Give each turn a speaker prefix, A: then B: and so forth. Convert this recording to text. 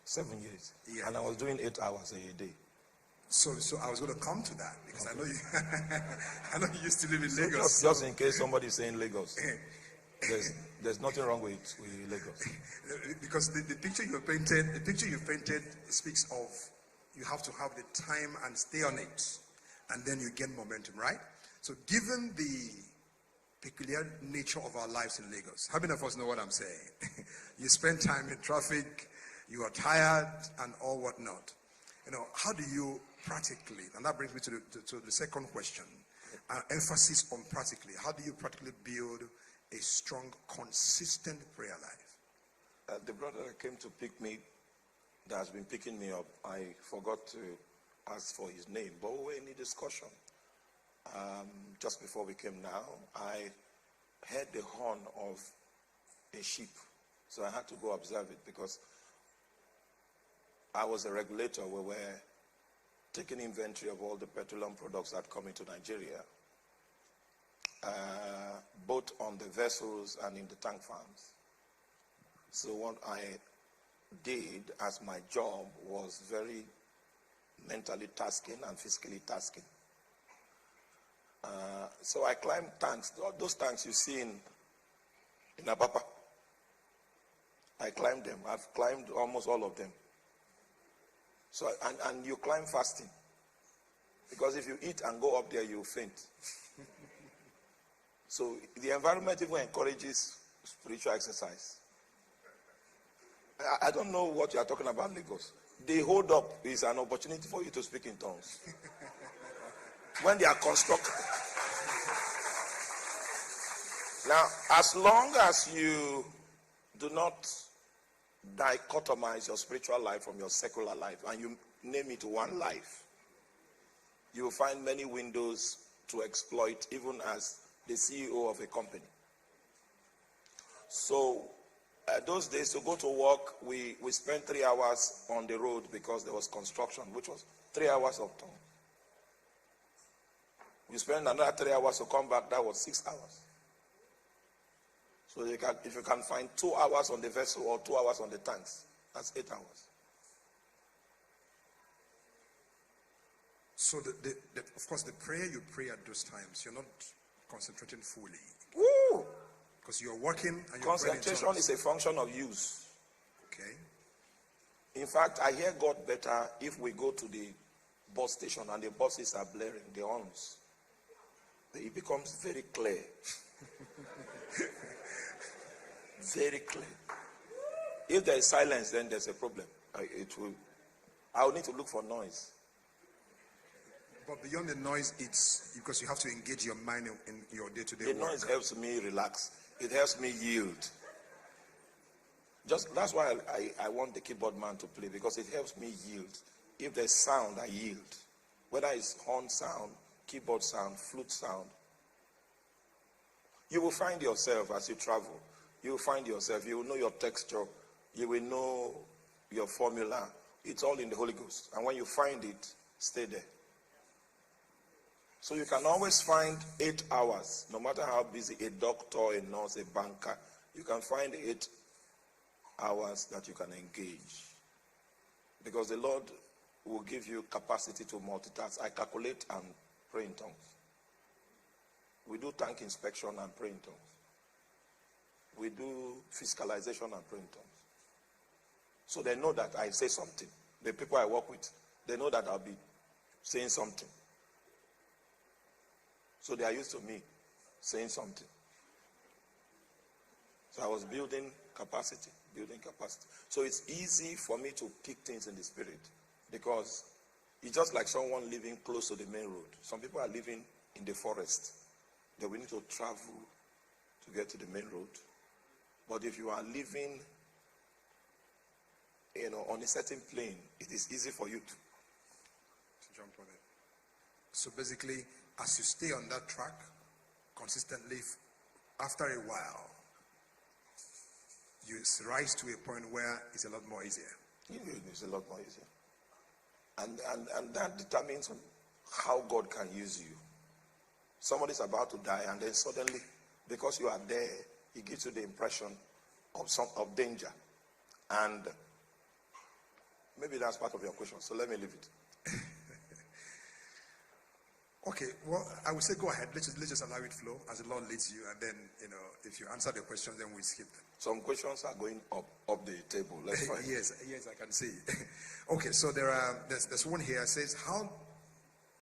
A: 7 years.
B: Yeah.
A: And I was doing 8 hours a day.
B: So I was going to come to that because I know you. I know you used to live in Lagos.
A: Just in case somebody is saying Lagos, there's nothing wrong with Lagos.
B: Because the picture you painted speaks of you have to have the time and stay on it, and then you gain momentum, right? So, given the peculiar nature of our lives in Lagos, how many of us know what I'm saying? You spend time in traffic, you are tired, and all whatnot. How do you practically, and that brings me to the second question, emphasis on practically. How do you practically build a strong, consistent prayer life?
A: The brother that came to pick me, that has been picking me up, I forgot to ask for his name, but we were in a discussion. Just before we came now, I heard the horn of a sheep, so I had to go observe it because I was a regulator. We were taking inventory of all the petroleum products that come into Nigeria, both on the vessels and in the tank farms. So what I did as my job was very mentally tasking and physically tasking. So I climbed tanks, those tanks you see in Apapa. I climbed them. I've climbed almost all of them. So, and you climb fasting. Because if you eat and go up there, you faint. So the environment even encourages spiritual exercise. I don't know what you are talking about, Lagos. The hold up is an opportunity for you to speak in tongues. When they are constructed. Now, as long as you do not dichotomize your spiritual life from your secular life and you name it one life, you will find many windows to exploit even as the CEO of a company. So those days to go to work, we spent 3 hours on the road because there was construction, which was 3 hours of time. We spent another 3 hours to come back, that was 6 hours. So if you can find 2 hours on the vessel or 2 hours on the tanks, that's 8 hours.
B: So of course the prayer you pray at those times, you're not concentrating fully.
A: Woo!
B: Because you're working and you're
A: concentration is a function of use.
B: Okay.
A: In fact, I hear God better if we go to the bus station and the buses are blaring, the horns. It becomes very clear. Very clear. If there is silence, then there's a problem. I will need to look for noise.
B: But beyond the noise, it's because you have to engage your mind in your day-to-day work.
A: The noise helps me relax. It helps me yield. That's why I want the keyboard man to play, because it helps me yield. If there's sound, I yield. Whether it's horn sound, keyboard sound, flute sound. You will find yourself as you travel. You will find yourself. You will know your texture. You will know your formula. It's all in the Holy Ghost. And when you find it, stay there. So you can always find 8 hours, no matter how busy, a doctor, a nurse, a banker, you can find 8 hours that you can engage. Because the Lord will give you capacity to multitask. I calculate and pray in tongues. We do tank inspection and pray in tongues. We do fiscalization and pray in tongues. So they know that I say something. The people I work with, they know that I'll be saying something. So they are used to me saying something. So I was building capacity. So it's easy for me to pick things in the spirit, because it's just like someone living close to the main road. Some people are living in the forest. They will need to travel to get to the main road. But if you are living, on a certain plane, it is easy for you to
B: jump on it. So basically, as you stay on that track consistently, after a while, you rise to a point where it's a lot more easier.
A: It's a lot more easier. And that determines how God can use you. Somebody's about to die, and then suddenly, because you are there, he gives you the impression of danger. And Maybe that's part of your question, so let me leave it.
B: Okay, well, I would say go ahead. Let's just allow it flow as the Lord leads you, and then, if you answer the questions, then we skip them.
A: Some questions are going up the table. Let's find
B: yes, I can see. Okay, so there's one here. It says, how